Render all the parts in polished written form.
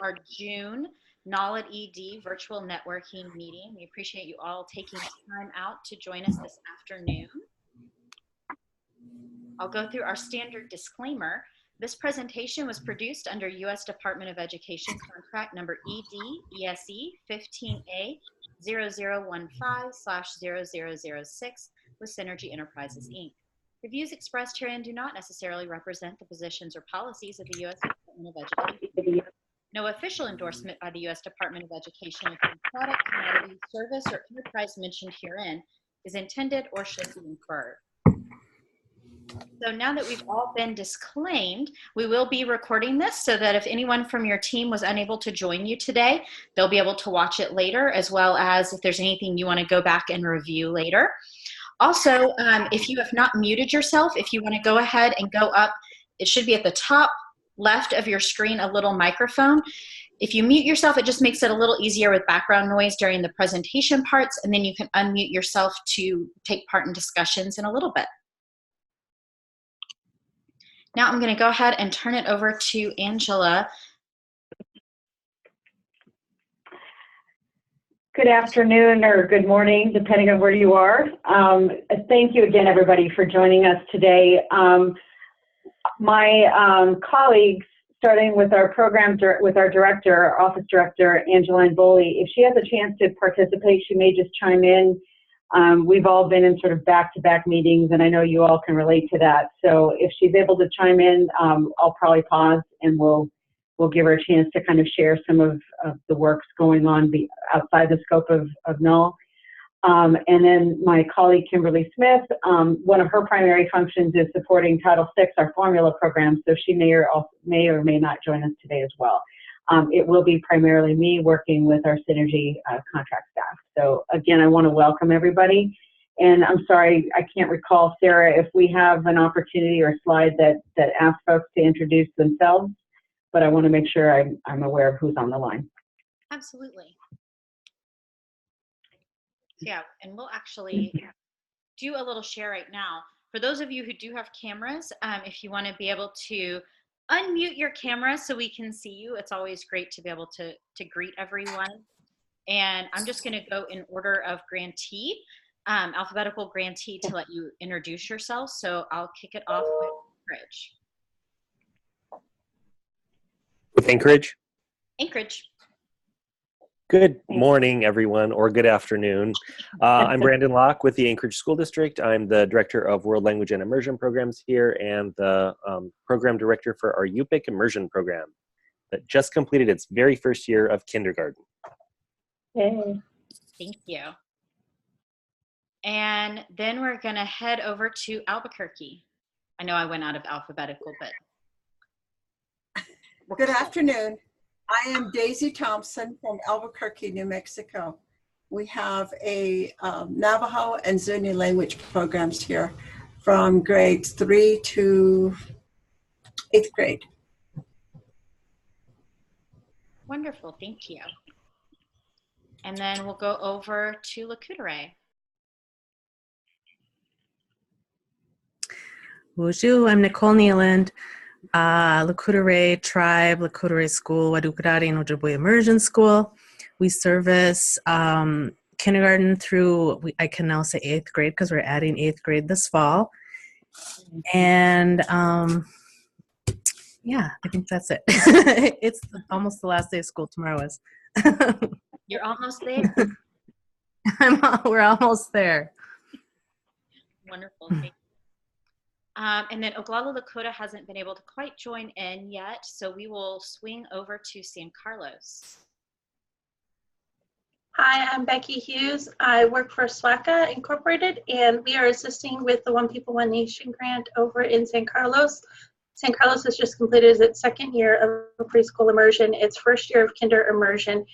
our June NAL ED virtual networking meeting. We appreciate you all taking time out to join us this afternoon. I'll go through our standard disclaimer. This presentation was produced under U.S. Department of Education contract number ED-ESE 15A0015/0006 with Synergy Enterprises, Inc. The views expressed herein do not necessarily represent the positions or policies of the U.S. Department of Education. No official endorsement by the U.S. Department of Education of any product, commodity, service, or enterprise mentioned herein is intended or should be inferred. So now that we've all been disclaimed, we will be recording this so that if anyone from your team was unable to join you today, they'll be able to watch it later, as well as if there's anything you want to go back and review later. Also, if you have not muted yourself, if you want to go ahead and go up, it should be at the top left of your screen, a little microphone. If you mute yourself, it just makes it a little easier with background noise during the presentation parts, and then you can unmute yourself to take part in discussions in a little bit. Now I'm going to go ahead and turn it over to Angela. Good afternoon or good morning, depending on where you are. Thank you again, everybody, for joining us today. My colleagues, starting with our director, our office director, Angeline Boley, if she has a chance to participate, she may just chime in. We've all been in sort of back-to-back meetings, and I know you all can relate to that. So if she's able to chime in, I'll probably pause and we'll give her a chance to kind of share some of the works going on outside the scope of NAL. And then my colleague, Kimberly Smith, one of her primary functions is supporting Title VI, our formula program, so she may or may not join us today as well. It will be primarily me working with our Synergy contract staff. So again, I want to welcome everybody. And I'm sorry, I can't recall, Sarah, if we have an opportunity or a slide that asks folks to introduce themselves, but I want to make sure I'm aware of who's on the line. Absolutely. Yeah, and we'll actually do a little share right now. For those of you who do have cameras, if you want to be able to unmute your camera so we can see you, it's always great to be able to greet everyone. And I'm just going to go in order of grantee, alphabetical grantee, to let you introduce yourself. So I'll kick it off with Anchorage. With Anchorage? Anchorage. Good morning, everyone, or good afternoon. I'm Brandon Locke with the Anchorage School District. I'm the Director of World Language and Immersion Programs here and the Program Director for our UPIC Immersion Program that just completed its very first year of kindergarten. Hey. Thank you. And then we're going to head over to Albuquerque. I know I went out of alphabetical, but... Good afternoon. I am Daisy Thompson from Albuquerque, New Mexico. We have a Navajo and Zuni language programs here from grades 3 to 8th grade. Wonderful, thank you. And then we'll go over to Lakoutere. Bonjour, I'm Nicole Nealand. Lakoutere Tribe, Lakoutere School, Wadukarari and Ojibwe Immersion School. We service kindergarten through, I can now say 8th grade because we're adding 8th grade this fall. And yeah, I think that's it. It's almost the last day of school. Tomorrow is. You're almost there. We're almost there. Wonderful. Thank you. And then Oglala Lakota hasn't been able to quite join in yet, so we will swing over to San Carlos. Hi, I'm Becky Hughes. I work for SWACA Incorporated, and we are assisting with the One People, One Nation grant over in San Carlos. San Carlos has just completed its second year of preschool immersion, its first year of kinder immersion,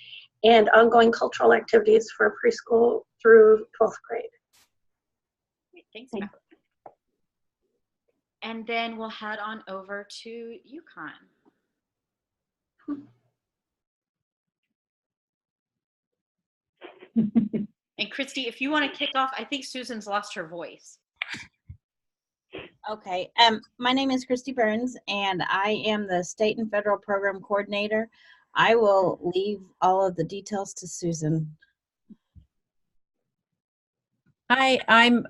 and ongoing cultural activities for preschool through 12th grade. Thanks, Becky. And then we'll head on over to Yukon. And Christy, if you want to kick off, I think Susan's lost her voice. Okay, my name is Christy Burns, and I am the State and Federal Program Coordinator I will leave all of the details to Susan. Hi, I'm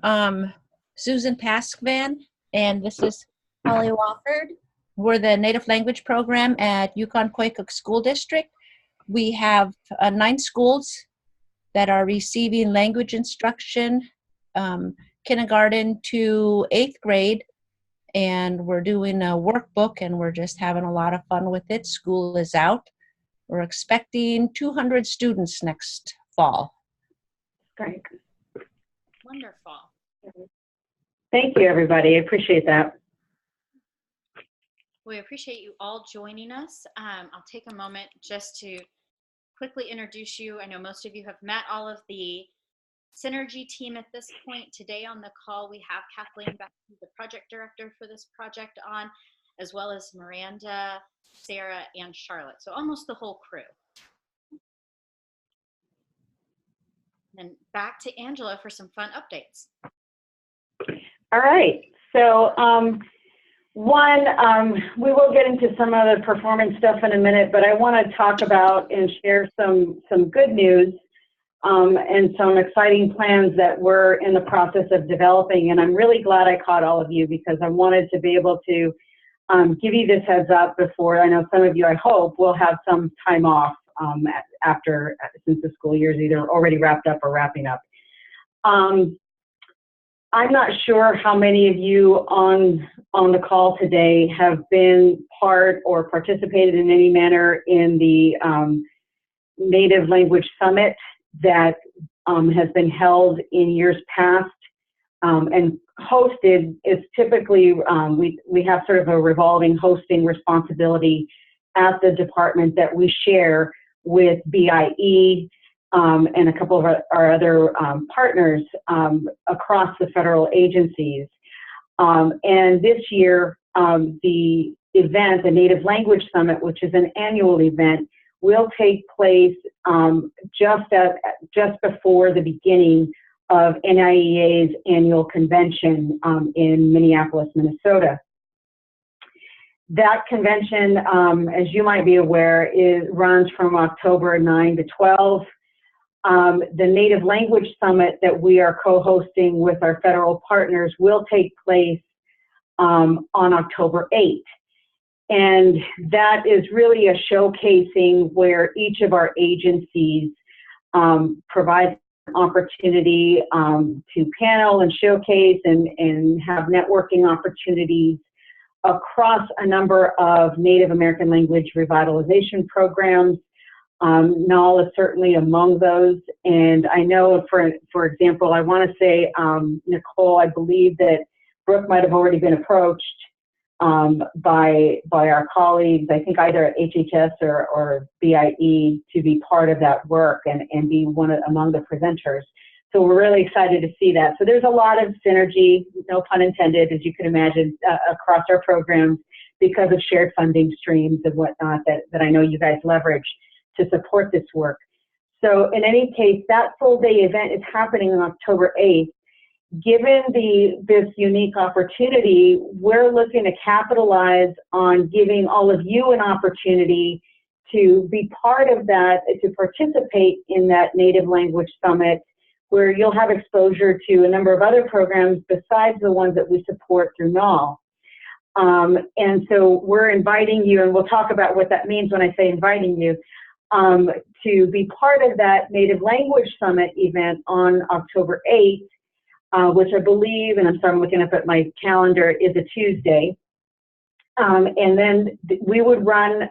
Susan Paskvan, and this is Holly Wofford. We're the Native Language Program at Yukon-Koyukuk School District. We have 9 schools that are receiving language instruction, kindergarten to 8th grade, and we're doing a workbook, and we're just having a lot of fun with it. School is out. We're expecting 200 students next fall. Great. Wonderful. Thank you, everybody. I appreciate that. We appreciate you all joining us. I'll take a moment just to quickly introduce you. I know most of you have met all of the Synergy team at this point. Today on the call, we have Kathleen Beck, the project director for this project on, as well as Miranda, Sarah, and Charlotte. So almost the whole crew. And back to Angela for some fun updates. All right. So we will get into some of the performance stuff in a minute, but I want to talk about and share some good news and some exciting plans that we're in the process of developing. And I'm really glad I caught all of you because I wanted to be able to give you this heads up before. I know some of you, I hope, will have some time off since the school year is either already wrapped up or wrapping up. I'm not sure how many of you on the call today have been part or participated in any manner in the Native Language Summit that has been held in years past and hosted. Is typically, we have sort of a revolving hosting responsibility at the department that we share with BIE and a couple of our other partners across the federal agencies. And this year, the event, the Native Language Summit, which is an annual event, will take place just before the beginning of NIEA's annual convention in Minneapolis, Minnesota. That convention, as you might be aware, runs from October 9 to 12. The Native Language Summit that we are co-hosting with our federal partners will take place on October 8th. And that is really a showcasing where each of our agencies provides an opportunity to panel and showcase and have networking opportunities across a number of Native American language revitalization programs. NAL is certainly among those. And I know, for example, I want to say, Nicole, I believe that Brooke might have already been approached by our colleagues, I think either at HHS or BIE, to be part of that work and be among the presenters. So we're really excited to see that. So there's a lot of synergy, no pun intended, as you can imagine, across our programs because of shared funding streams and whatnot that I know you guys leverage to support this work. So in any case, that full day event is happening on October 8th. Given this unique opportunity, we're looking to capitalize on giving all of you an opportunity to be part of that, to participate in that Native Language Summit, where you'll have exposure to a number of other programs besides the ones that we support through NAL. And so we're inviting you, and we'll talk about what that means when I say inviting you, to be part of that Native Language Summit event on October 8th, which I believe, and I'm sorry, I'm looking up at my calendar, is a Tuesday. And then we would run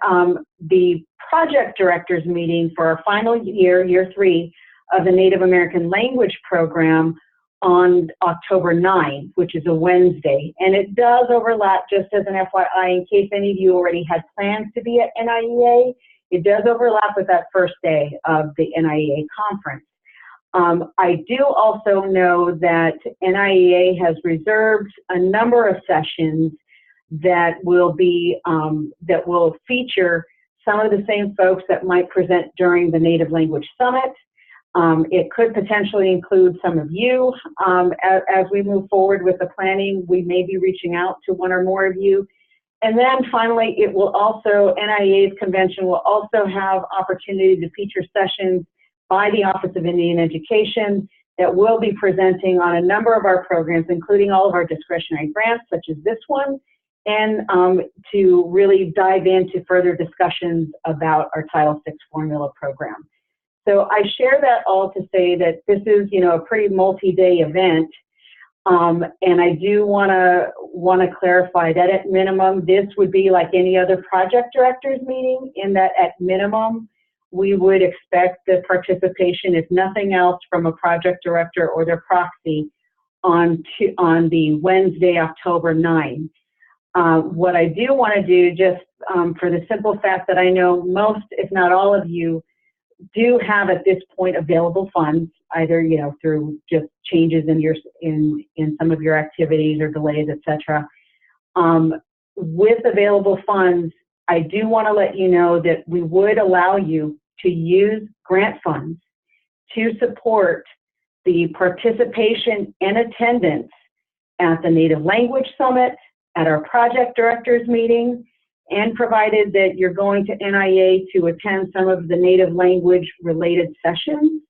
the project directors meeting for our final year 3 of the Native American Language Program on October 9th, which is a Wednesday. And it does overlap, just as an FYI, in case any of you already had plans to be at NIEA, it does overlap with that first day of the NIEA conference. I do also know that NIEA has reserved a number of sessions that will feature some of the same folks that might present during the Native Language Summit. It could potentially include some of you. As we move forward with the planning, we may be reaching out to one or more of you And then finally, it will also, NIEA's convention will also have opportunity to feature sessions by the Office of Indian Education that will be presenting on a number of our programs, including all of our discretionary grants, such as this one, and to really dive into further discussions about our Title VI formula program. So I share that all to say that this is, you know, a pretty multi-day event. And I do want to clarify that at minimum, this would be like any other project directors meeting, in that at minimum, we would expect the participation, if nothing else, from a project director or their proxy on the Wednesday, October 9. What I do want to do, just for the simple fact that I know most, if not all of you, do have at this point available funds, either, you know, through just changes in your in some of your activities or delays, etc. With available funds, I do want to let you know that we would allow you to use grant funds to support the participation and attendance at the Native Language Summit, at our project directors meeting, and provided that you're going to NIEA to attend some of the Native language related sessions,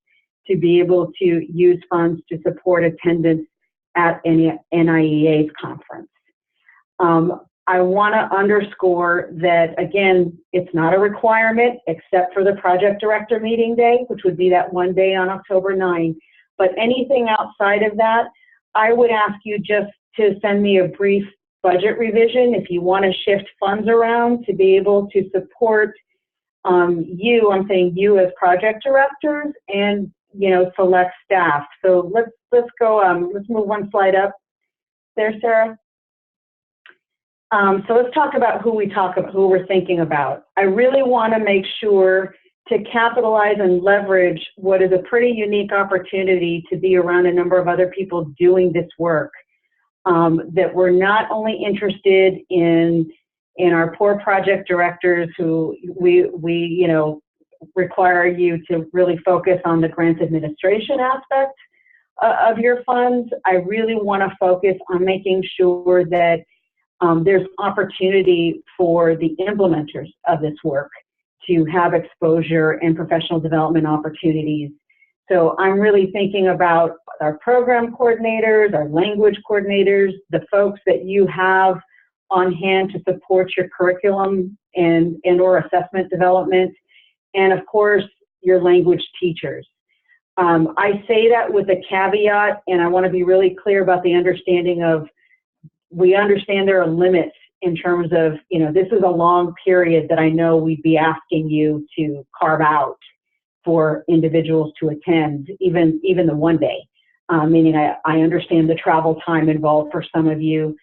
to be able to use funds to support attendance at NIEA's conference. I want to underscore that, again, it's not a requirement except for the project director meeting day, which would be that one day on October 9. But anything outside of that, I would ask you just to send me a brief budget revision if you want to shift funds around to be able to support you, I'm saying you as project directors, and, you know, select staff. So let's go, let's move one slide up there, Sarah. So let's talk about who we're thinking about. I really want to make sure to capitalize and leverage what is a pretty unique opportunity to be around a number of other people doing this work. That we're not only interested in our poor project directors who we you know, require you to really focus on the grant administration aspect of your funds. I really want to focus on making sure that there's opportunity for the implementers of this work to have exposure and professional development opportunities. So I'm really thinking about our program coordinators, our language coordinators, the folks that you have on hand to support your curriculum and or assessment development, and of course, your language teachers. I say that with a caveat, and I want to be really clear about the understanding of, we understand there are limits in terms of, you know, this is a long period that I know we'd be asking you to carve out for individuals to attend, even the one day. Meaning I understand the travel time involved for some of you,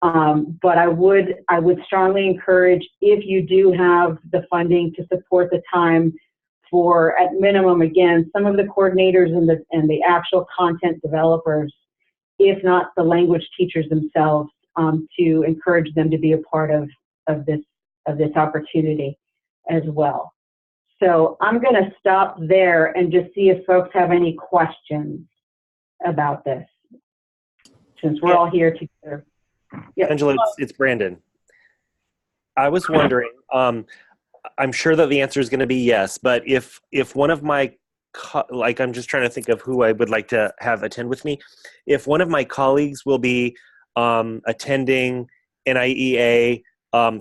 but I would strongly encourage, if you do have the funding to support the time, for at minimum, again, some of the coordinators and the actual content developers, if not the language teachers themselves, to encourage them to be a part of this opportunity as well. So I'm going to stop there and just see if folks have any questions about this, since we're all here together. Yep. Angela, it's Brandon. I was wondering, I'm sure that the answer is going to be yes, but if one of my, like, I'm just trying to think of who I would like to have attend with me. If one of my colleagues will be attending NIEA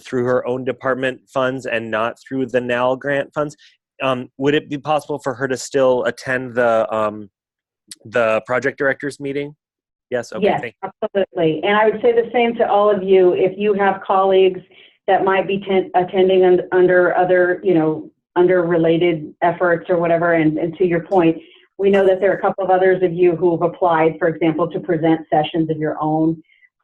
through her own department funds and not through the NAL grant funds, would it be possible for her to still attend the project directors meeting? Yes. Okay. Yes, thank you. Absolutely. And I would say the same to all of you. If you have colleagues that might be attending under other, you know, under related efforts or whatever, and to your point, we know that there are a couple of others of you who have applied, for example, to present sessions of your own.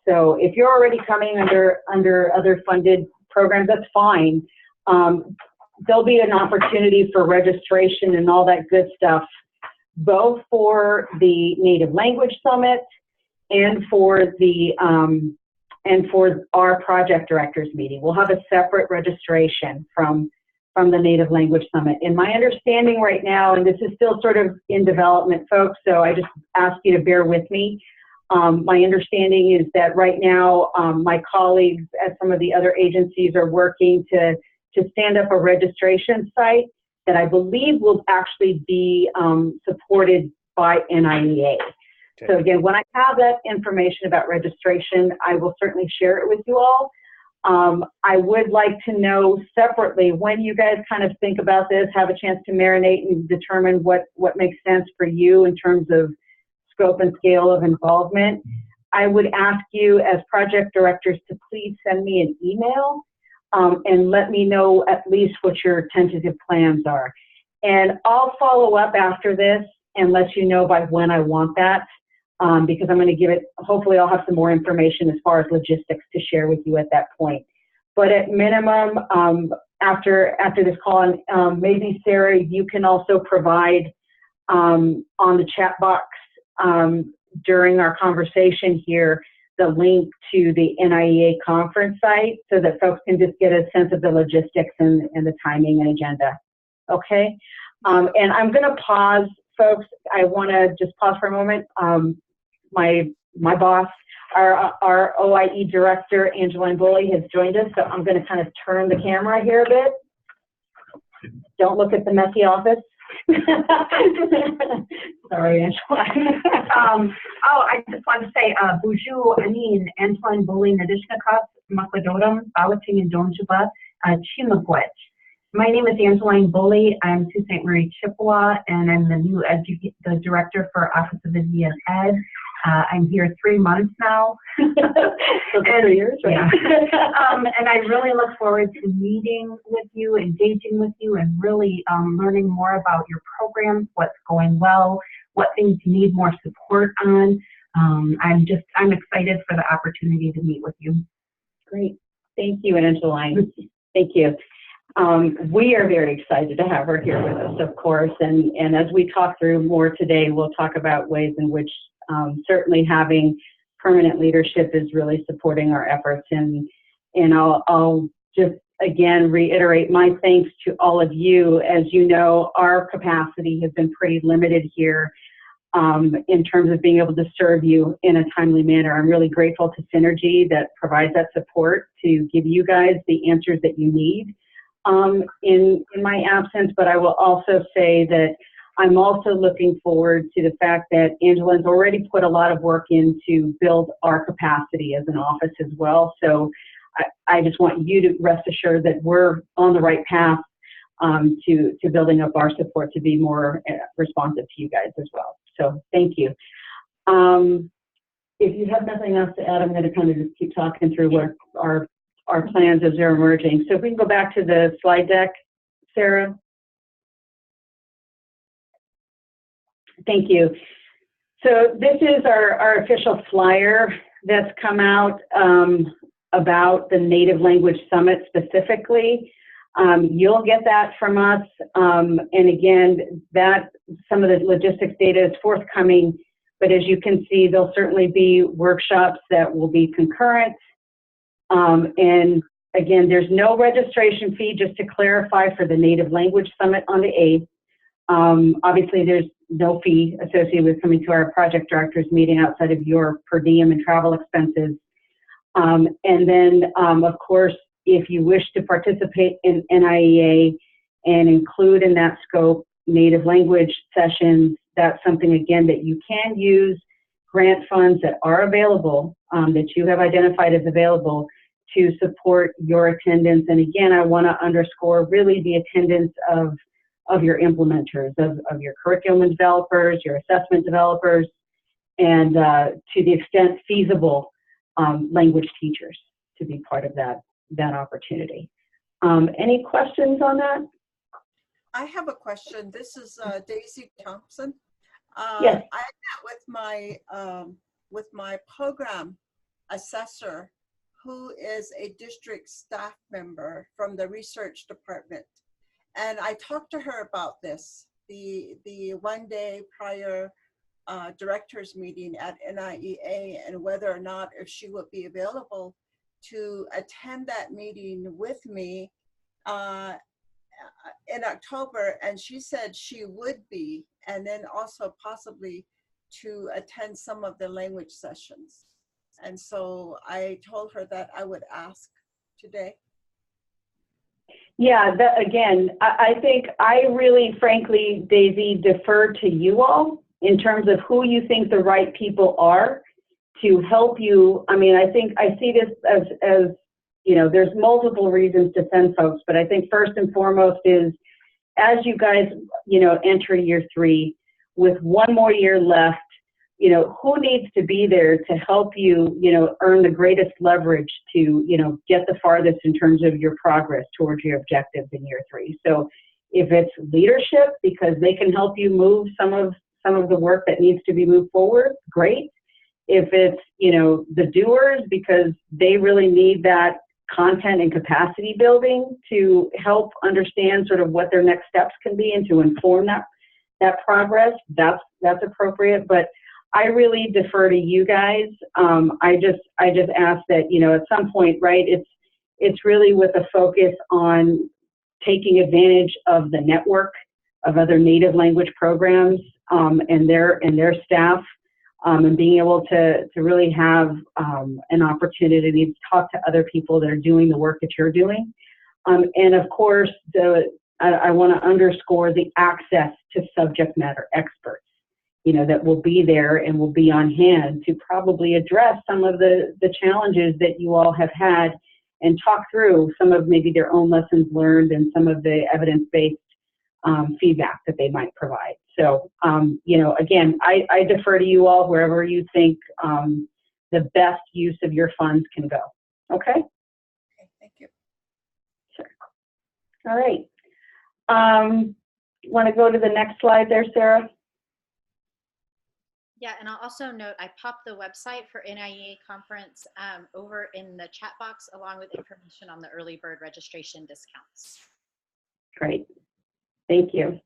So if you're already coming under other funded programs, that's fine. There'll be an opportunity for registration and all that good stuff, both for the Native Language Summit and for the and for our project directors meeting. We'll have a separate registration from the Native Language Summit. And my understanding right now, and this is still sort of in development, folks, so I just ask you to bear with me, My understanding is that right now, my colleagues at some of the other agencies are working to stand up a registration site that I believe will actually be supported by NIEA. Okay. So again, when I have that information about registration, I will certainly share it with you all. I would like to know separately, when you guys kind of think about this, have a chance to marinate and determine what makes sense for you in terms of scope and scale of involvement, I would ask you as project directors to please send me an email and let me know at least what your tentative plans are. And I'll follow up after this and let you know by when I want that, because I'm going to give it, hopefully I'll have some more information as far as logistics to share with you at that point. But at minimum, after this call, maybe Sarah, you can also provide on the chat box during our conversation here, the link to the NIEA conference site so that folks can just get a sense of the logistics and the timing and agenda. Okay? And I'm going to pause, folks. I want to just pause for a moment. My boss, our OIE director, Angeline Bully, has joined us, so I'm going to kind of turn the camera here a bit. Don't look at the messy office. Sorry, Angeline. I just want to say, Bonjour, Anin, Antoine Bully, Nadishnakat, Makwadoram, Bawating, and Donjuba, Chimagwet. My name is Angeline Bully. I'm Sault Ste. Marie, Chippewa, and I'm the new the director for Office of Indian Ed. I'm here 3 months now. So 3 years, right? Yeah. And I really look forward to meeting with you, engaging with you, and really learning more about your programs, what's going well, what things you need more support on. I'm excited for the opportunity to meet with you. Great. Thank you, Angeline. Thank you. We are very excited to have her here with us, of course, and as we talk through more today, we'll talk about ways in which certainly having permanent leadership is really supporting our efforts, and I'll just again reiterate my thanks to all of you. As you know, our capacity has been pretty limited here in terms of being able to serve you in a timely manner. I'm really grateful to Synergy that provides that support to give you guys the answers that you need in my absence, but I will also say that I'm also looking forward to the fact that Angeline's already put a lot of work in to build our capacity as an office as well. So I just want you to rest assured that we're on the right path to building up our support to be more responsive to you guys as well. So thank you. If you have nothing else to add, I'm going to kind of just keep talking through what our plans as they're emerging. So if we can go back to the slide deck, Sarah. Thank you. So this is our official flyer that's come out about the Native Language Summit specifically. You'll get that from us. And again, some of the logistics data is forthcoming, but as you can see, there'll certainly be workshops that will be concurrent. And again, there's no registration fee, just to clarify, for the Native Language Summit on the 8th. Obviously, there's no fee associated with coming to our project directors meeting outside of your per diem and travel expenses. And then, of course, if you wish to participate in NIEA and include in that scope Native language sessions, that's something, again, that you can use grant funds that are available, that you have identified as available to support your attendance. And again, I want to underscore really the attendance of your implementers, of your curriculum developers, your assessment developers, and to the extent feasible, language teachers to be part of that opportunity. Any questions on that? I have a question. This is Daisy Thompson. Yes. I met with my program assessor, who is a district staff member from the research department. And I talked to her about this, the 1 day prior directors meeting at NIEA, and whether or not if she would be available to attend that meeting with me in October. And she said she would be, and then also possibly to attend some of the language sessions. And so I told her that I would ask today. Yeah, that, again, I think I really, frankly, Daisy, defer to you all in terms of who you think the right people are to help you. I mean, I think I see this as you know, there's multiple reasons to send folks, but I think first and foremost is as you guys, you know, enter year 3 with one more year left, you know, who needs to be there to help you, you know, earn the greatest leverage to, you know, get the farthest in terms of your progress towards your objectives in year 3. So if it's leadership, because they can help you move some of the work that needs to be moved forward, great. If it's, you know, the doers, because they really need that content and capacity building to help understand sort of what their next steps can be and to inform that progress, that's appropriate. But I really defer to you guys. I just ask that, you know, at some point, right, it's really with a focus on taking advantage of the network of other native language programs and their staff, and being able to really have an opportunity to talk to other people that are doing the work that you're doing. And of course, I want to underscore the access to subject matter experts, you know, that will be there and will be on hand to probably address some of the challenges that you all have had and talk through some of maybe their own lessons learned and some of the evidence-based feedback that they might provide. So, you know, again, I defer to you all wherever you think the best use of your funds can go. Okay? Okay, thank you. Sure. All right. Want to go to the next slide there, Sarah? Yeah, and I'll also note I popped the website for NIEA conference over in the chat box along with information on the early bird registration discounts. Great. Thank you.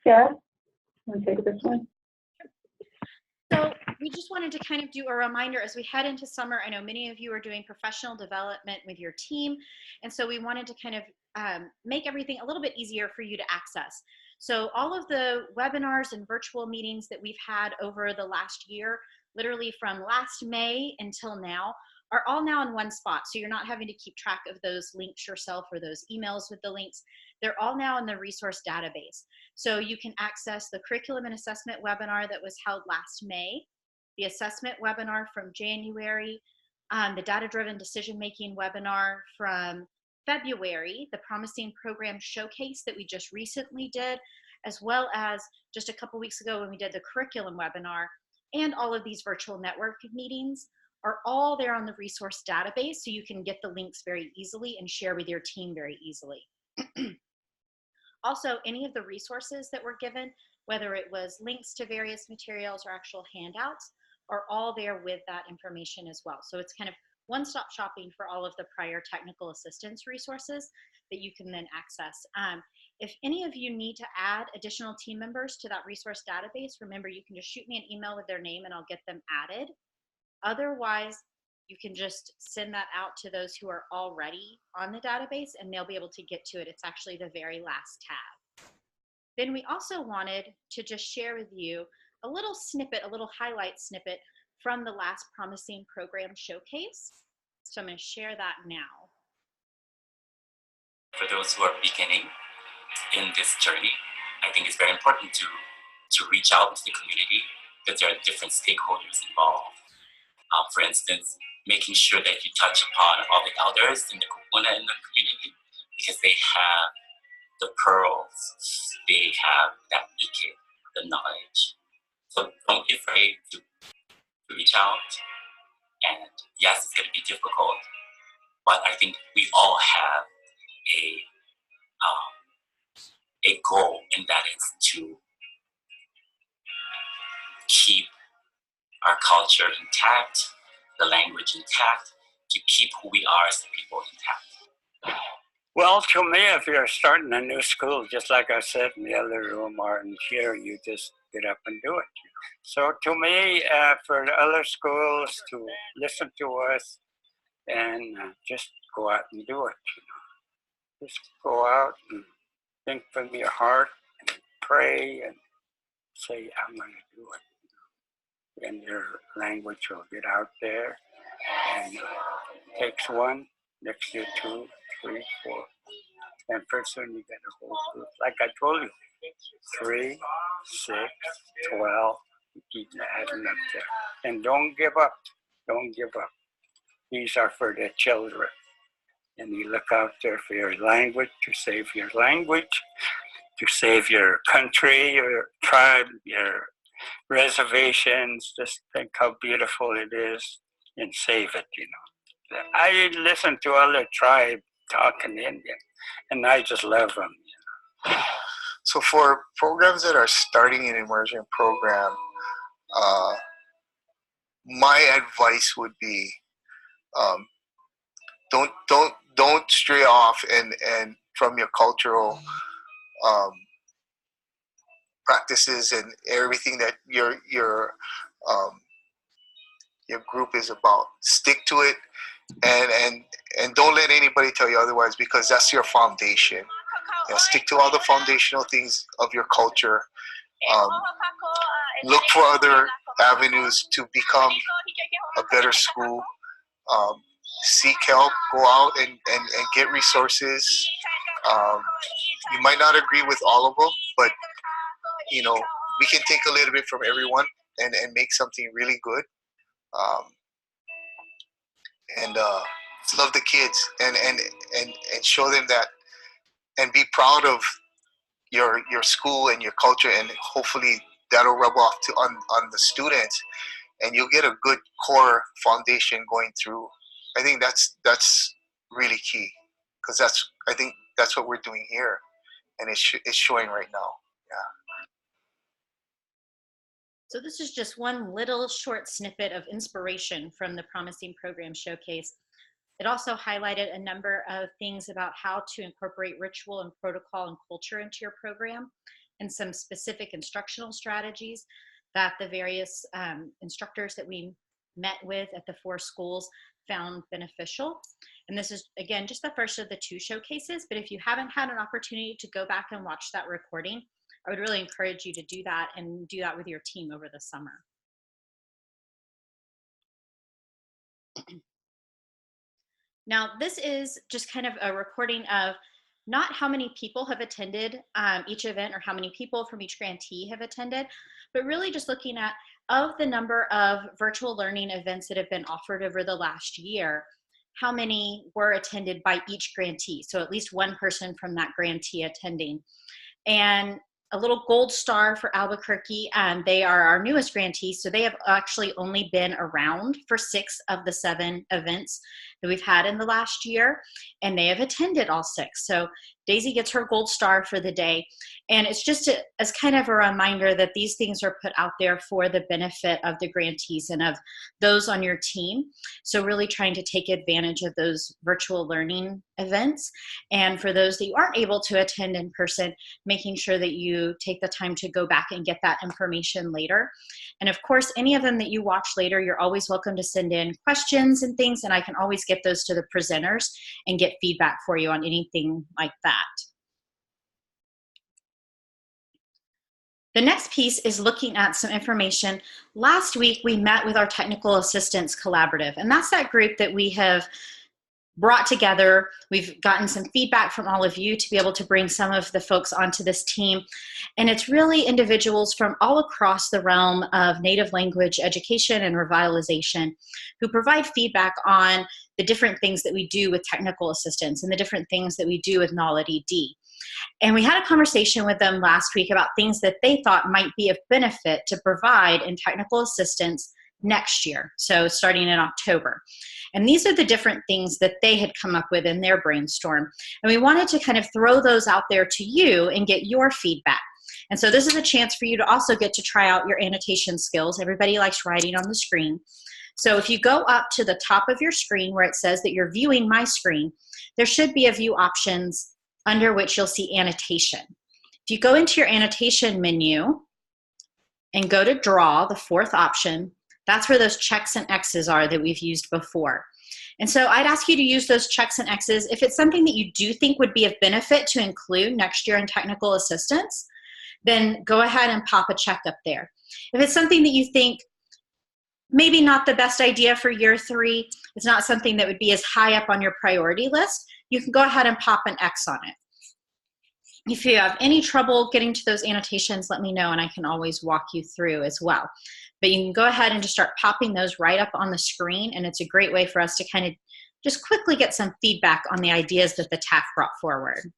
Sarah, want to take this one? So we just wanted to kind of do a reminder as we head into summer. I know many of you are doing professional development with your team, and so we wanted to kind of make everything a little bit easier for you to access. So all of the webinars and virtual meetings that we've had over the last year, literally from last May until now, are all now in one spot. So you're not having to keep track of those links yourself or those emails with the links. They're all now in the resource database. So you can access the curriculum and assessment webinar that was held last May, the assessment webinar from January, the data-driven decision-making webinar from February, the promising program showcase that we just recently did, as well as just a couple weeks ago when we did the curriculum webinar, and all of these virtual network meetings are all there on the resource database, so you can get the links very easily and share with your team very easily. Also, any of the resources that were given, whether it was links to various materials or actual handouts, are all there with that information as well. So it's kind of one-stop shopping for all of the prior technical assistance resources that you can then access. If any of you need to add additional team members to that resource database, remember you can just shoot me an email with their name and I'll get them added. Otherwise, you can just send that out to those who are already on the database and they'll be able to get to it. It's actually the very last tab. Then we also wanted to just share with you a little snippet, a little highlight snippet from the last Promising Program Showcase. So I'm going to share that now. For those who are beginning in this journey, I think it's very important to reach out to the community because there are different stakeholders involved. For instance, making sure that you touch upon all the elders in the kupuna in the community because they have the pearls, they have that ike, the knowledge. So don't be afraid to reach out. And yes, it's going to be difficult, but I think we all have a goal, and that is to keep our culture intact, the language intact, to keep who we are as people intact. Well, to me, if you're starting a new school, just like I said in the other room or in here, you just get up and do it. So to me, for the other schools to listen to us and just go out and do it. Just go out and think from your heart and pray and say, I'm going to do it. And your language will get out there. And takes one, next year 2, 3, 4. And pretty soon you get a whole group. Like I told you, 3, 6, 12. You keep adding up there. And don't give up. Don't give up. These are for the children. And you look out there for your language, to save your language, to save your country, your tribe, your reservations. Just think how beautiful it is and save it, you know. I listen to other tribe talking Indian, and I just love them. You know? So for programs that are starting an immersion program, my advice would be don't stray off and from your cultural practices and everything that your group is about. Stick to it, and don't let anybody tell you otherwise, because that's your foundation. You know, stick to all the foundational things of your culture. Look for other avenues to become a better school. Seek help, go out and get resources. You might not agree with all of them, but you know, we can take a little bit from everyone and make something really good. Love the kids and show them that, and be proud of your school and your culture, and hopefully that'll rub off on the students, and you'll get a good core foundation going through. I think that's really key, because I think that's what we're doing here, and it's showing right now. Yeah. So this is just one little short snippet of inspiration from the Promising Program Showcase. It also highlighted a number of things about how to incorporate ritual and protocol and culture into your program, and some specific instructional strategies that the various instructors that we met with at the 4 schools found beneficial. And this is, again, just the first of the 2 showcases, but if you haven't had an opportunity to go back and watch that recording, I would really encourage you to do that, and do that with your team over the summer. Now, this is just kind of a recording of not how many people have attended each event, or how many people from each grantee have attended, but really just looking at, of the number of virtual learning events that have been offered over the last year, how many were attended by each grantee. So at least one person from that grantee attending. And a little gold star for Albuquerque, they are our newest grantee, so they have actually only been around for 6 of the 7 events that we've had in the last year, and they have attended all 6. So Daisy gets her gold star for the day, and it's just as kind of a reminder that these things are put out there for the benefit of the grantees and of those on your team. So really trying to take advantage of those virtual learning events, and for those that you aren't able to attend in person, making sure that you take the time to go back and get that information later. And of course, any of them that you watch later, you're always welcome to send in questions and things, and I can always get those to the presenters and get feedback for you on anything like that. The next piece is looking at some information. Last week, we met with our Technical Assistance Collaborative, and that's that group that we have brought together. We've gotten some feedback from all of you to be able to bring some of the folks onto this team. And it's really individuals from all across the realm of native language education and revitalization who provide feedback on the different things that we do with technical assistance and the different things that we do with NAL ED. And we had a conversation with them last week about things that they thought might be of benefit to provide in technical assistance next year, so starting in October. And these are the different things that they had come up with in their brainstorm. And we wanted to kind of throw those out there to you and get your feedback. And so this is a chance for you to also get to try out your annotation skills. Everybody likes writing on the screen. So if you go up to the top of your screen where it says that you're viewing my screen, there should be a view options under which you'll see annotation. If you go into your annotation menu and go to draw, the 4th option, that's where those checks and X's are that we've used before. And so I'd ask you to use those checks and X's if it's something that you do think would be of benefit to include next year in technical assistance. then go ahead and pop a check up there. If it's something that you think maybe not the best idea for year 3, it's not something that would be as high up on your priority list, you can go ahead and pop an X on it. If you have any trouble getting to those annotations, let me know and I can always walk you through as well. But you can go ahead and just start popping those right up on the screen, and it's a great way for us to kind of just quickly get some feedback on the ideas that the TAC brought forward.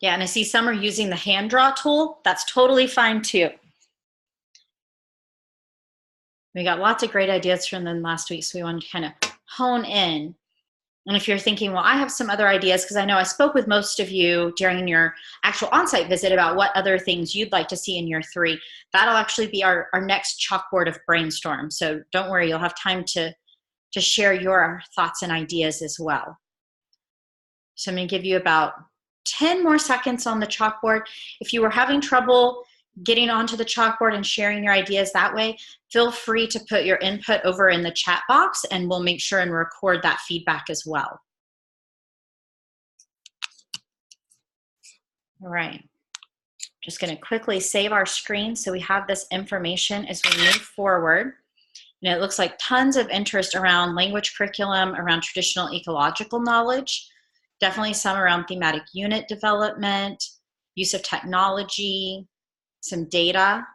Yeah, and I see some are using the hand draw tool. That's totally fine too. We got lots of great ideas from them last week, so we wanted to kind of hone in. And if you're thinking, well, I have some other ideas, because I know I spoke with most of you during your actual on-site visit about what other things you'd like to see in year 3, that'll actually be our next chalkboard of brainstorm. So don't worry, you'll have time to share your thoughts and ideas as well. So I'm going to give you about 10 more seconds on the chalkboard. If you were having trouble getting onto the chalkboard and sharing your ideas that way, feel free to put your input over in the chat box and we'll make sure and record that feedback as well. All right, just going to quickly save our screen so we have this information as we move forward. And it looks like tons of interest around language curriculum, around traditional ecological knowledge, definitely some around thematic unit development, use of technology, some data.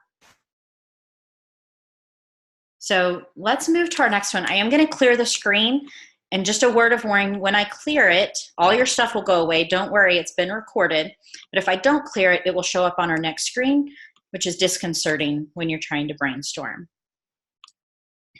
So let's move to our next one. I am going to clear the screen, and just a word of warning, when I clear it, all your stuff will go away. Don't worry, it's been recorded. But if I don't clear it, it will show up on our next screen, which is disconcerting when you're trying to brainstorm.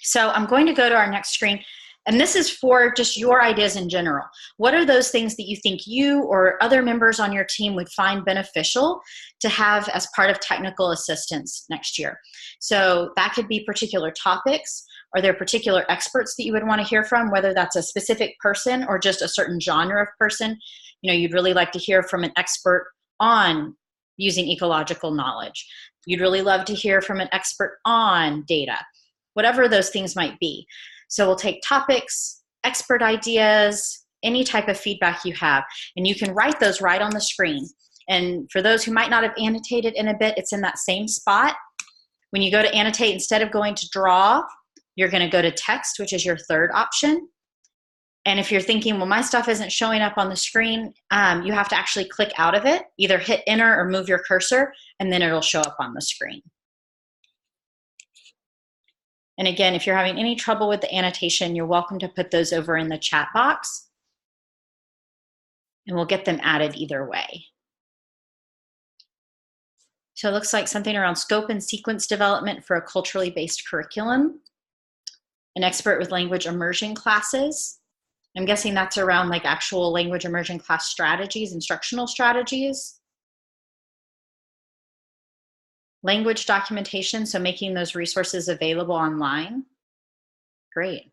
So I'm going to go to our next screen. And this is for just your ideas in general. What are those things that you think you or other members on your team would find beneficial to have as part of technical assistance next year? So that could be particular topics. Are there particular experts that you would want to hear from, whether that's a specific person or just a certain genre of person? You know, you'd really like to hear from an expert on using ecological knowledge. You'd really love to hear from an expert on data, whatever those things might be. So we'll take topics, expert ideas, any type of feedback you have, and you can write those right on the screen. And for those who might not have annotated in a bit, it's in that same spot. When you go to annotate, instead of going to draw, you're going to go to text, which is your third option. And if you're thinking, well, my stuff isn't showing up on the screen, you have to actually click out of it, either hit enter or move your cursor, and then it'll show up on the screen. And again, if you're having any trouble with the annotation, you're welcome to put those over in the chat box, and we'll get them added either way. So it looks like something around scope and sequence development for a culturally based curriculum, an expert with language immersion classes. I'm guessing that's around like actual language immersion class strategies, instructional strategies. Language documentation, so making those resources available online. Great.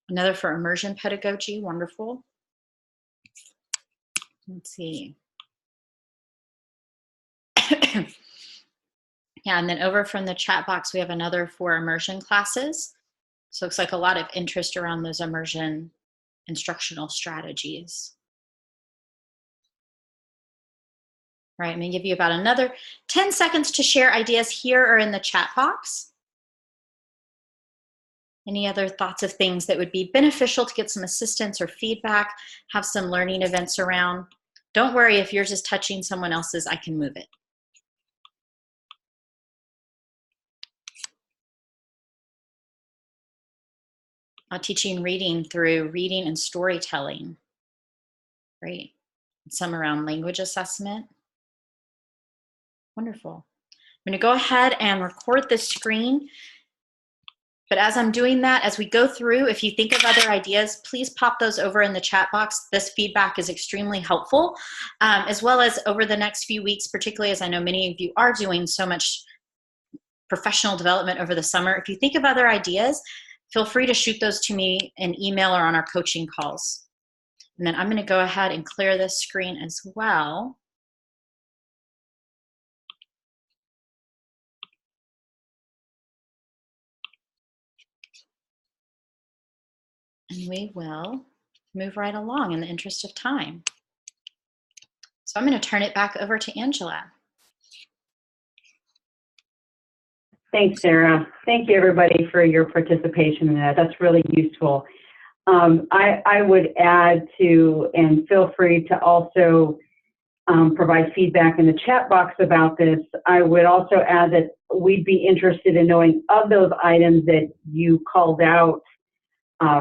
Another for immersion pedagogy, wonderful. Let's see. Yeah, and then over from the chat box, we have another for immersion classes. So it looks like a lot of interest around those immersion instructional strategies. All right, I'm gonna give you about another 10 seconds to share ideas here or in the chat box. Any other thoughts of things that would be beneficial to get some assistance or feedback, have some learning events around? Don't worry, if yours is touching someone else's, I can move it. Teaching reading through reading and storytelling. Great. Some around language assessment. Wonderful. I'm going to go ahead and record this screen. But as I'm doing that, as we go through, if you think of other ideas, please pop those over in the chat box. This feedback is extremely helpful, as well as over the next few weeks, particularly as I know many of you are doing so much professional development over the summer. If you think of other ideas, feel free to shoot those to me in email or on our coaching calls. And then I'm going to go ahead and clear this screen as well. And we will move right along in the interest of time. So I'm going to turn it back over to Angela. Thanks, Sarah. Thank you, everybody, for your participation in that. That's really useful. I would add to, and feel free to also provide feedback in the chat box about this. I would also add that we'd be interested in knowing of those items that you called out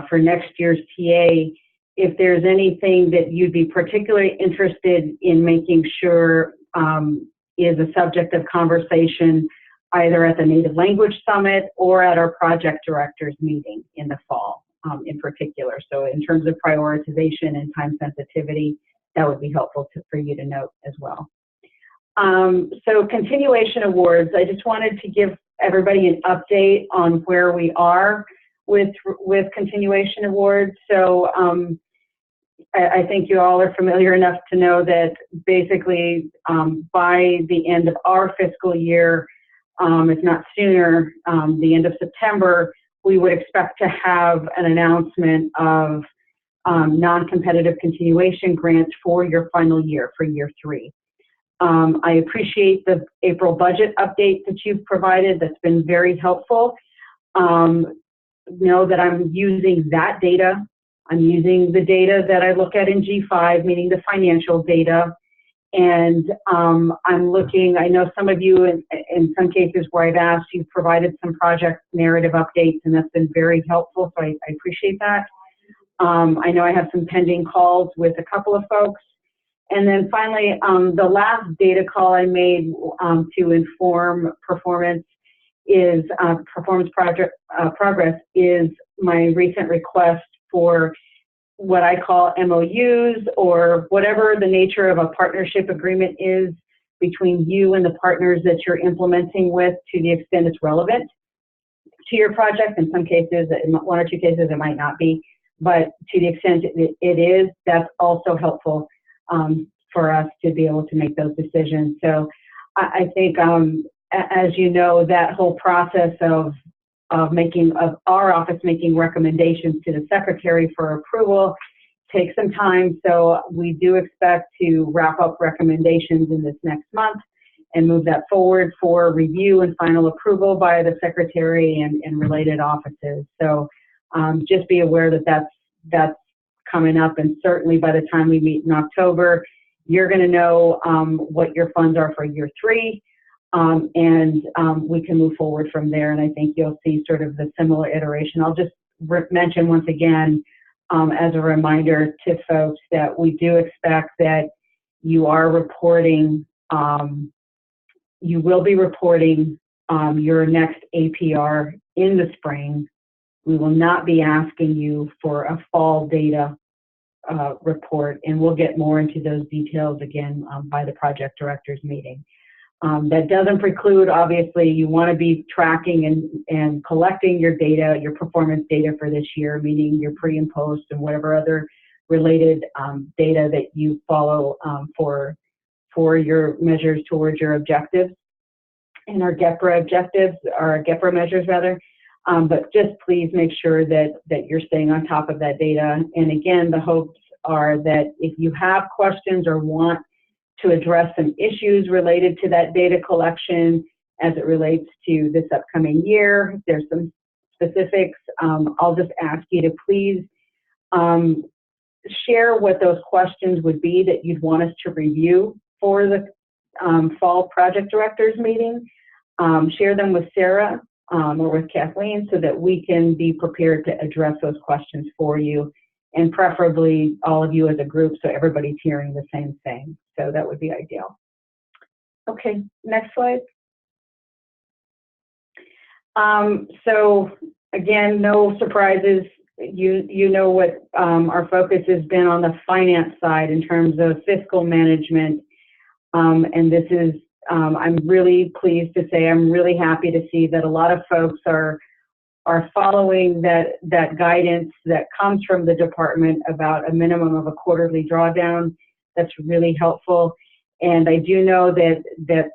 for next year's TA, if there's anything that you'd be particularly interested in making sure is a subject of conversation either at the Native Language Summit or at our project directors meeting in the fall in particular. So in terms of prioritization and time sensitivity, that would be helpful for you to note as well. So continuation awards, I just wanted to give everybody an update on where we are with continuation awards. So I think you all are familiar enough to know that basically by the end of our fiscal year, if not sooner, the end of September, we would expect to have an announcement of non-competitive continuation grants for your final year, for year 3. I appreciate the April budget update that you've provided. That's been very helpful. Know that I'm using that data. I'm using the data that I look at in G5, meaning the financial data. And I'm looking, I know some of you, in some cases where I've asked, you've provided some project narrative updates, and that's been very helpful, so I appreciate that. I know I have some pending calls with a couple of folks. And then finally, the last data call I made to inform performance is progress is my recent request for what I call MOUs, or whatever the nature of a partnership agreement is between you and the partners that you're implementing with, to the extent it's relevant to your project. In some cases, in 1 or 2 cases, it might not be, but to the extent it is, that's also helpful for us to be able to make those decisions. So I think, as you know, that whole process of our office making recommendations to the secretary for approval takes some time. So we do expect to wrap up recommendations in this next month and move that forward for review and final approval by the secretary and related offices. So just be aware that that's coming up, and certainly by the time we meet in October, you're going to know what your funds are for year 3. And we can move forward from there. And I think you'll see sort of the similar iteration. I'll just mention once again, as a reminder to folks, that we do expect that you are reporting, you will be reporting your next APR in the spring. We will not be asking you for a fall data report, and we'll get more into those details again by the project directors meeting. That doesn't preclude, obviously, you want to be tracking and collecting your data, your performance data for this year, meaning your pre and post and whatever other related data that you follow for your measures towards your objectives and our GEPRA objectives, or GEPRA measures rather. But just please make sure that you're staying on top of that data. And again, the hopes are that if you have questions or want to address some issues related to that data collection as it relates to this upcoming year, if there's some specifics, I'll just ask you to please share what those questions would be that you'd want us to review for the fall project directors meeting. Share them with Sarah or with Kathleen so that we can be prepared to address those questions for you, and preferably all of you as a group so everybody's hearing the same thing. So that would be ideal. Okay, next slide. So again, no surprises. You know what our focus has been on the finance side in terms of fiscal management. And this is, I'm really pleased to say, I'm really happy to see that a lot of folks are following that guidance that comes from the department about a minimum of a quarterly drawdown. That's really helpful. And I do know that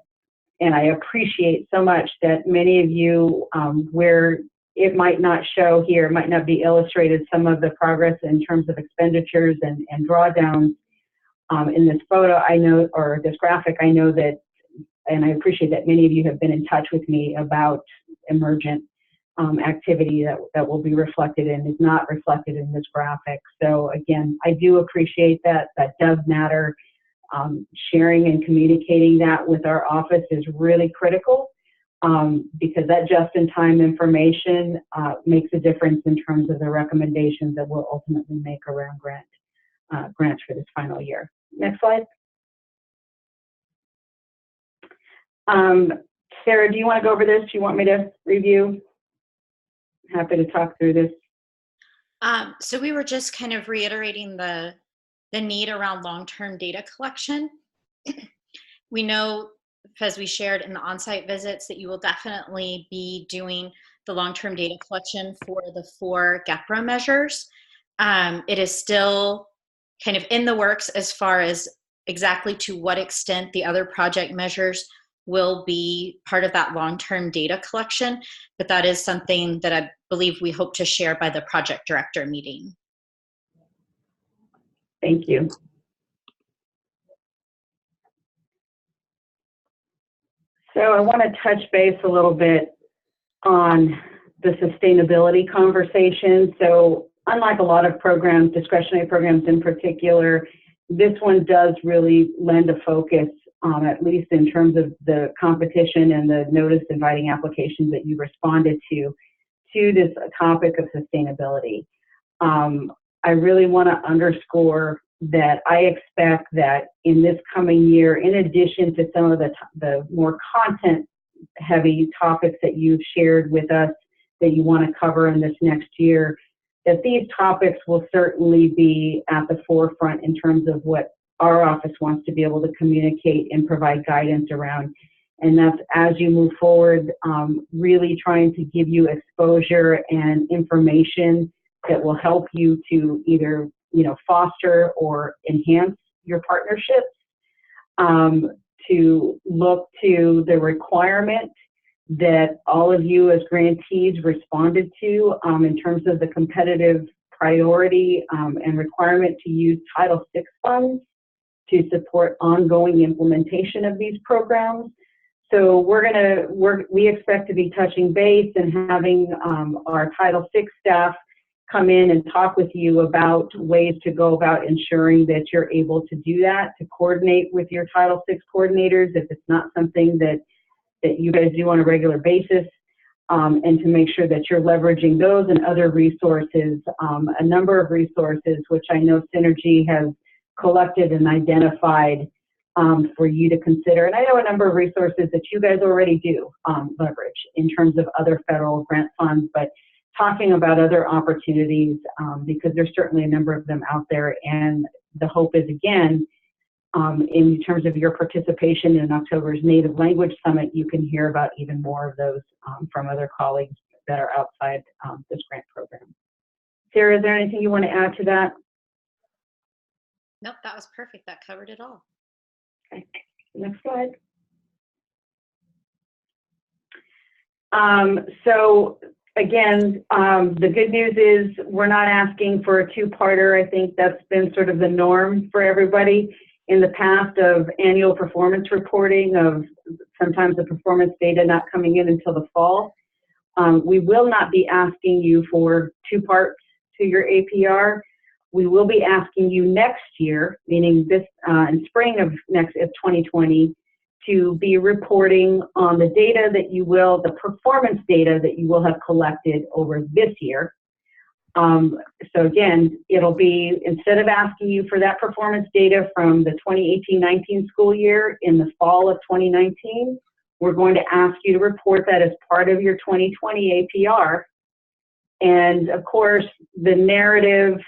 and I appreciate so much that many of you, where it might not show here, it might not be illustrated some of the progress in terms of expenditures and drawdowns in this photo, I know, or this graphic, I know that, and I appreciate that many of you have been in touch with me about emergent activity that will be reflected and is not reflected in this graphic. So again, I do appreciate that. That does matter. Sharing and communicating that with our office is really critical because that just-in-time information makes a difference in terms of the recommendations that we'll ultimately make around grants for this final year. Next slide. Sarah, do you want to go over this? Do you want me to review? Happy to talk through this. So we were just kind of reiterating the need around long-term data collection. We know, as we shared in the on-site visits, that you will definitely be doing the long-term data collection for the 4 GEPRA measures. It is still kind of in the works as far as exactly to what extent the other project measures will be part of that long-term data collection, but that is something that I believe we hope to share by the project director meeting. Thank you. So I want to touch base a little bit on the sustainability conversation. So unlike a lot of programs, discretionary programs in particular, this one does really lend a focus, at least in terms of the competition and the notice inviting applications that you responded to this topic of sustainability. I really want to underscore that I expect that in this coming year, in addition to some of the more content-heavy topics that you've shared with us that you want to cover in this next year, that these topics will certainly be at the forefront in terms of what our office wants to be able to communicate and provide guidance around. And that's as you move forward, really trying to give you exposure and information that will help you to either foster or enhance your partnerships, to look to the requirement that all of you as grantees responded to in terms of the competitive priority and requirement to use Title VI funds to support ongoing implementation of these programs. So we expect to be touching base and having our Title VI staff come in and talk with you about ways to go about ensuring that you're able to do that, to coordinate with your Title VI coordinators if it's not something that you guys do on a regular basis, and to make sure that you're leveraging those and other resources, a number of resources which I know Synergy has collected and identified for you to consider. And I know a number of resources that you guys already do leverage in terms of other federal grant funds, but talking about other opportunities because there's certainly a number of them out there. And the hope is, again, in terms of your participation in October's Native Language Summit, you can hear about even more of those from other colleagues that are outside this grant program. Sarah, is there anything you want to add to that? Nope, that was perfect. That covered it all. Okay, next slide. So again, the good news is we're not asking for a two-parter. I think that's been sort of the norm for everybody in the past of annual performance reporting, of sometimes the performance data not coming in until the fall. We will not be asking you for 2 parts to your APR. We will be asking you next year, meaning this in spring of 2020, to be reporting on the data that you will, the performance data that you will have collected over this year. So again, it'll be, instead of asking you for that performance data from the 2018-19 school year in the fall of 2019, we're going to ask you to report that as part of your 2020 APR. And of course, the narrative,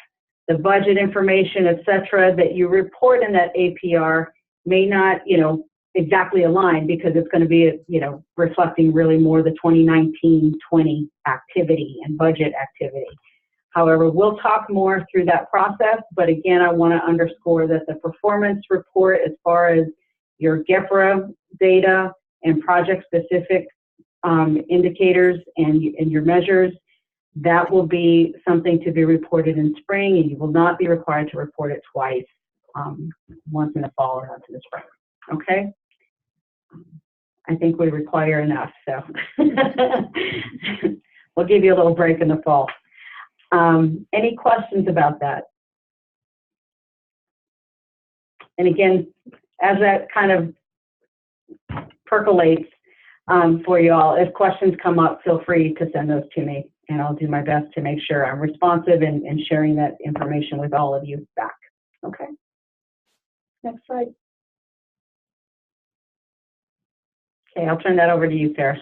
the budget information, et cetera, that you report in that APR may not, exactly align because it's going to be, reflecting really more the 2019-20 activity and budget activity. However, we'll talk more through that process, but again, I want to underscore that the performance report as far as your GEPRA data and project-specific indicators and your measures, that will be something to be reported in spring, and you will not be required to report it twice, once in the fall and once in the spring. Okay? I think we require enough, so we'll give you a little break in the fall. Any questions about that? And again, as that kind of percolates for you all, if questions come up, feel free to send those to me, and I'll do my best to make sure I'm responsive and sharing that information with all of you back. Okay. Next slide. Okay, I'll turn that over to you, Sarah.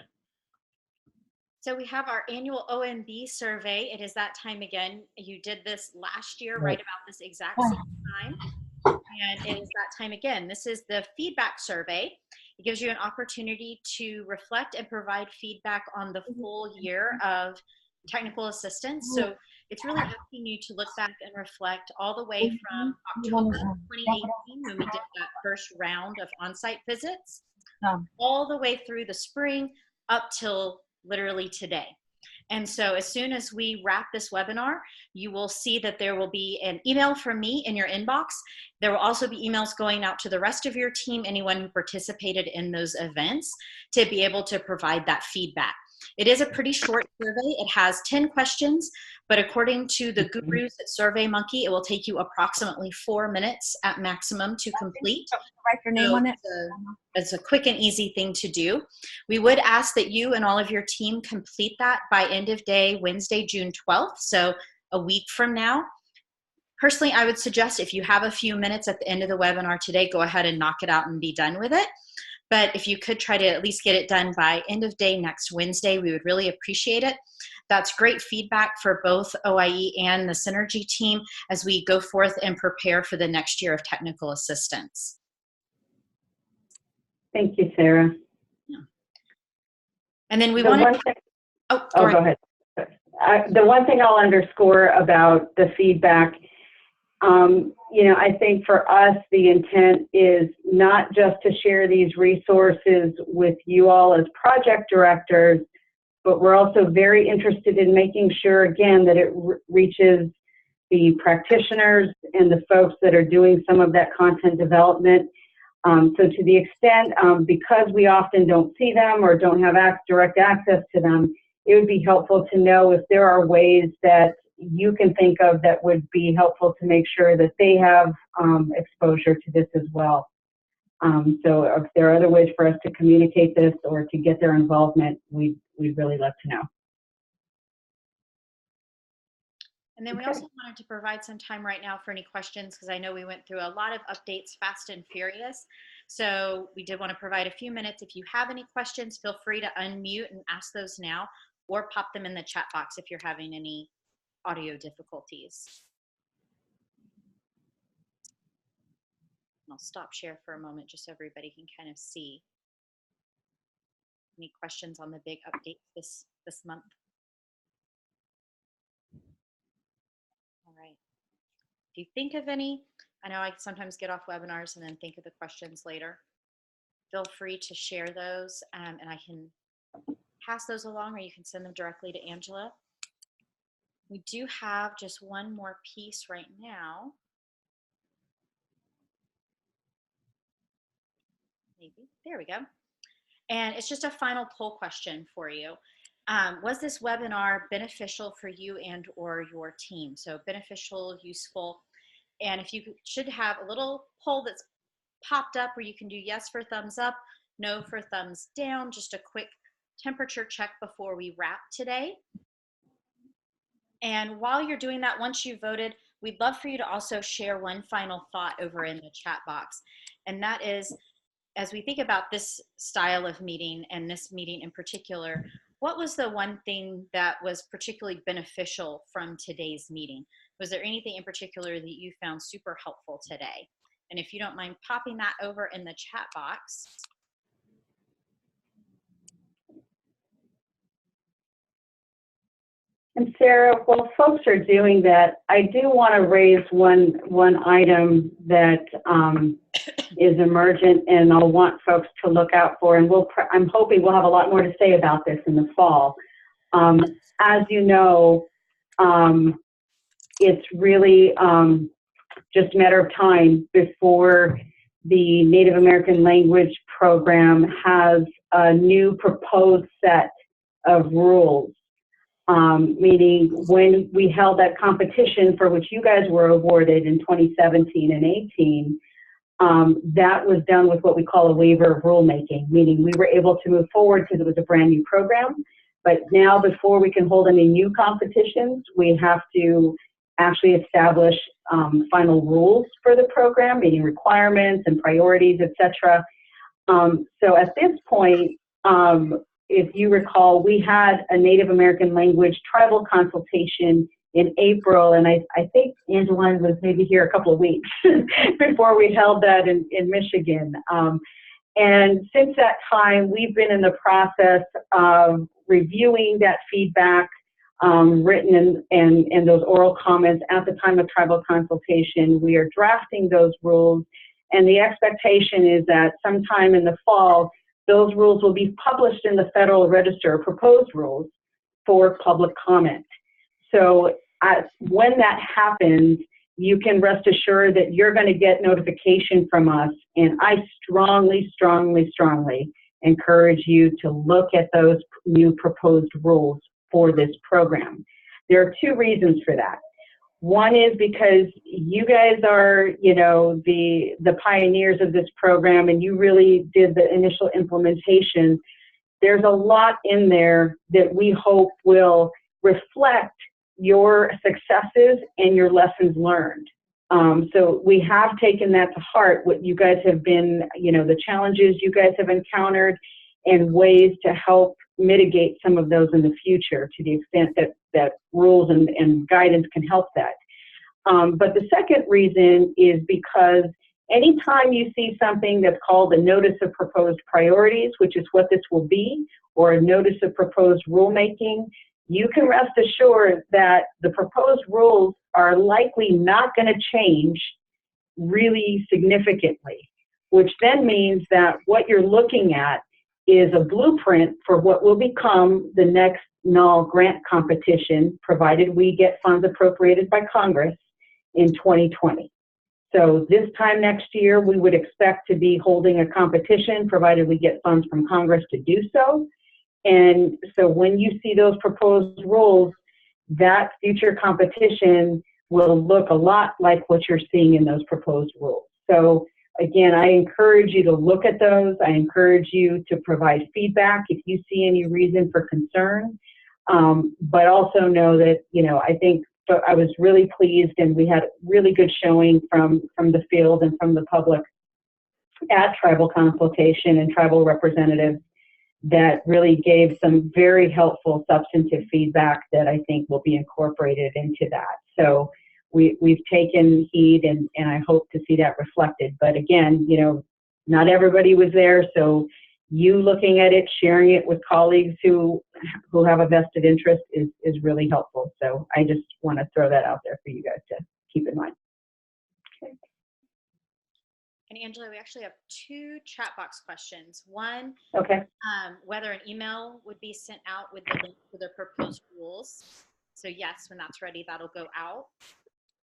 So we have our annual OMB survey. It is that time again. You did this last year, right about this exact same time. And it is that time again. This is the feedback survey. It gives you an opportunity to reflect and provide feedback on the full year of technical assistance. So it's really asking you to look back and reflect all the way from October 2018, when we did that first round of on-site visits, all the way through the spring up till literally today. And so as soon as we wrap this webinar, you will see that there will be an email from me in your inbox. There will also be emails going out to the rest of your team, anyone who participated in those events, to be able to provide that feedback. It is a pretty short survey. It has 10 questions, but according to the gurus at SurveyMonkey, it will take you approximately 4 minutes at maximum to complete. Write your name on it. It's a quick and easy thing to do. We would ask that you and all of your team complete that by end of day Wednesday, June 12th, so a week from now. Personally, I would suggest if you have a few minutes at the end of the webinar today, go ahead and knock it out and be done with it. But if you could try to at least get it done by end of day next Wednesday, we would really appreciate it. That's great feedback for both OIE and the Synergy team as we go forth and prepare for the next year of technical assistance. Thank you, Sarah. Yeah. And then we want to... Oh, go ahead. The one thing I'll underscore about the feedback, you know, I think for us, the intent is not just to share these resources with you all as project directors, but we're also very interested in making sure, again, that it reaches the practitioners and the folks that are doing some of that content development. So to the extent, because we often don't see them or don't have direct access to them, it would be helpful to know if there are ways that you can think of that would be helpful to make sure that they have exposure to this as well. So if there are other ways for us to communicate this or to get their involvement, we'd really love to know. And then we also wanted to provide some time right now for any questions, because I know we went through a lot of updates fast and furious. So we did want to provide a few minutes. If you have any questions, feel free to unmute and ask those now, or pop them in the chat box if you're having any audio difficulties. And I'll stop share for a moment just so everybody can kind of see any questions on the big updates this month. All right. If you think of any, I know I sometimes get off webinars and then think of the questions later. Feel free to share those, and I can pass those along, or you can send them directly to Angela. We do have just one more piece right now. Maybe. There we go. And it's just a final poll question for you. Was this webinar beneficial for you and or your team? So beneficial, useful. And if you should have a little poll that's popped up where you can do yes for thumbs up, no for thumbs down, just a quick temperature check before we wrap today. And while you're doing that, once you've voted, we'd love for you to also share one final thought over in the chat box. And that is, as we think about this style of meeting and this meeting in particular, what was the one thing that was particularly beneficial from today's meeting? Was there anything in particular that you found super helpful today? And if you don't mind popping that over in the chat box. And Sarah, while folks are doing that, I do want to raise one item that is emergent, and I'll want folks to look out for. And I'm hoping we'll have a lot more to say about this in the fall. As you know, it's really just a matter of time before the Native American language program has a new proposed set of rules. Meaning when we held that competition for which you guys were awarded in 2017 and 18, that was done with what we call a waiver of rulemaking, meaning we were able to move forward because it was a brand new program. But now before we can hold any new competitions, we have to actually establish final rules for the program, meaning requirements and priorities, etc. So at this point, if you recall, we had a Native American language tribal consultation in April, and I think Angeline was maybe here a couple of weeks before we held that in Michigan. And since that time, we've been in the process of reviewing that feedback, written and those oral comments at the time of tribal consultation. We are drafting those rules, and the expectation is that sometime in the fall, those rules will be published in the Federal Register, proposed rules, for public comment. So when that happens, you can rest assured that you're going to get notification from us. And I strongly, strongly, strongly encourage you to look at those new proposed rules for this program. There are two reasons for that. One is because you guys are, you know, the pioneers of this program, and you really did the initial implementation. There's a lot in there that we hope will reflect your successes and your lessons learned. So we have taken that to heart, what you guys have been, you know, the challenges you guys have encountered, and ways to help mitigate some of those in the future to the extent that rules and guidance can help that. But the second reason is because anytime you see something that's called a notice of proposed priorities, which is what this will be, or a notice of proposed rulemaking, you can rest assured that the proposed rules are likely not going to change really significantly, which then means that what you're looking at is a blueprint for what will become the next NAL grant competition, provided we get funds appropriated by Congress in 2020. So this time next year, we would expect to be holding a competition, provided we get funds from Congress to do so. And so when you see those proposed rules, that future competition will look a lot like what you're seeing in those proposed rules. So again, I encourage you to look at those. I encourage you to provide feedback if you see any reason for concern. But also know that, you know, I think I was really pleased, and we had really good showing from the field and from the public at tribal consultation and tribal representatives that really gave some very helpful substantive feedback that I think will be incorporated into that. So we've taken heed, and I hope to see that reflected. But again, you know, not everybody was there, so you looking at it, sharing it with colleagues who have a vested interest is really helpful. So I just want to throw that out there for you guys to keep in mind. Okay. And Angela, we actually have two chat box questions. One, okay. Whether an email would be sent out with the link to the proposed rules. So yes, when that's ready, that'll go out.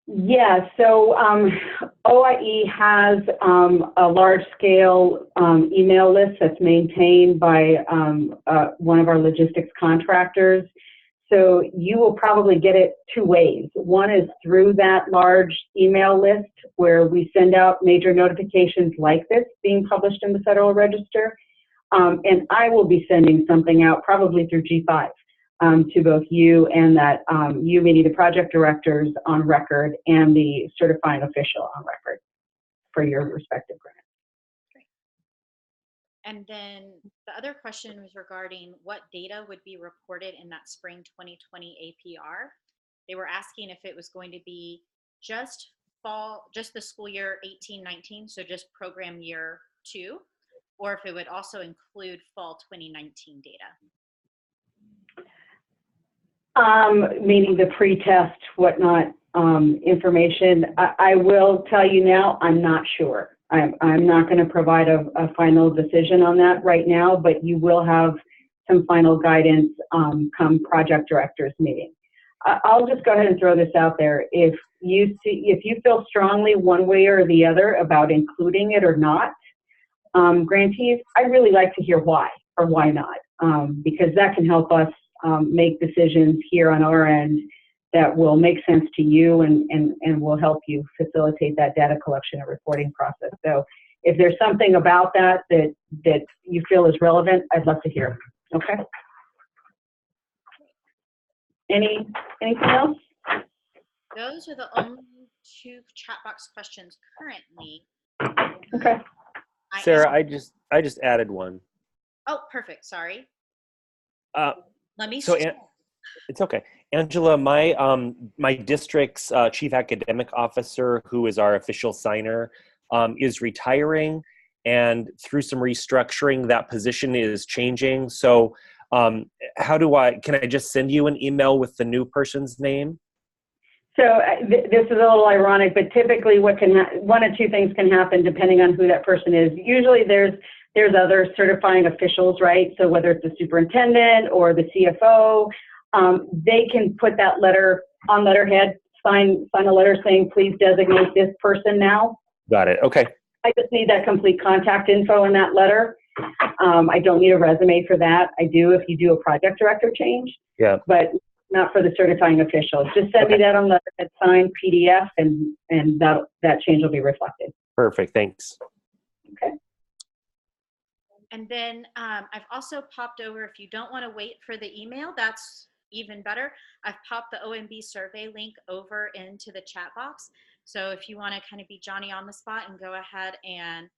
Yeah, so OIE has a large-scale email list that's maintained by one of our logistics contractors. So you will probably get it two ways. One is through that large email list where we send out major notifications like this being published in the Federal Register. And I will be sending something out probably through G5. To both you and that you, meaning the project directors on record and the certifying official on record for your respective grants. Great. And then the other question was regarding what data would be reported in that spring 2020 APR. They were asking if it was going to be just the school year 18-19, so just program year 2, or if it would also include fall 2019 data. Meaning the pre-test, whatnot, information. I will tell you now, I'm not sure. I'm not going to provide a final decision on that right now, but you will have some final guidance come project directors meeting. I'll just go ahead and throw this out there. If you feel strongly one way or the other about including it or not, grantees, I'd really like to hear why or why not, because that can help us make decisions here on our end that will make sense to you and will help you facilitate that data collection and reporting process. So if there's something about that you feel is relevant, I'd love to hear. Okay. Anything else? Those are the only 2 chat box questions currently. Okay. Sarah, I just added one. Oh, perfect. Sorry. Let me. So it's okay. Angela, my district's chief academic officer, who is our official signer, is retiring, and through some restructuring, that position is changing. So can I just send you an email with the new person's name? So this is a little ironic, but typically one of 2 things can happen depending on who that person is. Usually there's other certifying officials, right? So whether it's the superintendent or the CFO, they can put that letter on letterhead, sign a letter saying, please designate this person now. Got it. Okay. I just need that complete contact info in that letter. I don't need a resume for that. I do if you do a project director change. Yeah. But not for the certifying officials. Just send me that on letterhead, signed PDF, and that change will be reflected. Perfect. Thanks. Okay. And then I've also popped over, if you don't want to wait for the email, that's even better. I've popped the OMB survey link over into the chat box. So if you want to kind of be Johnny on the spot and go ahead and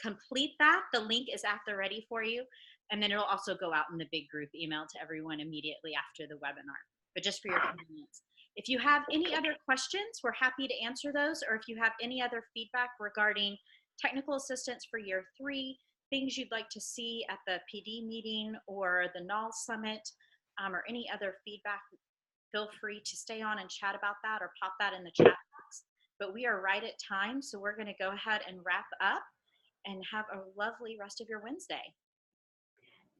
complete that, the link is at the ready for you. And then it'll also go out in the big group email to everyone immediately after the webinar, but just for your convenience. If you have any other questions, we're happy to answer those. Or if you have any other feedback regarding technical assistance for year 3, things you'd like to see at the PD meeting or the NAL summit, or any other feedback, feel free to stay on and chat about that or pop that in the chat box. But we are right at time, so we're going to go ahead and wrap up and have a lovely rest of your Wednesday.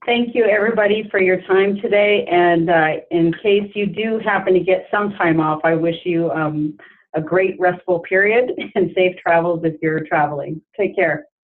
Thank you, everybody, for your time today. And in case you do happen to get some time off, I wish you a great restful period and safe travels if you're traveling. Take care.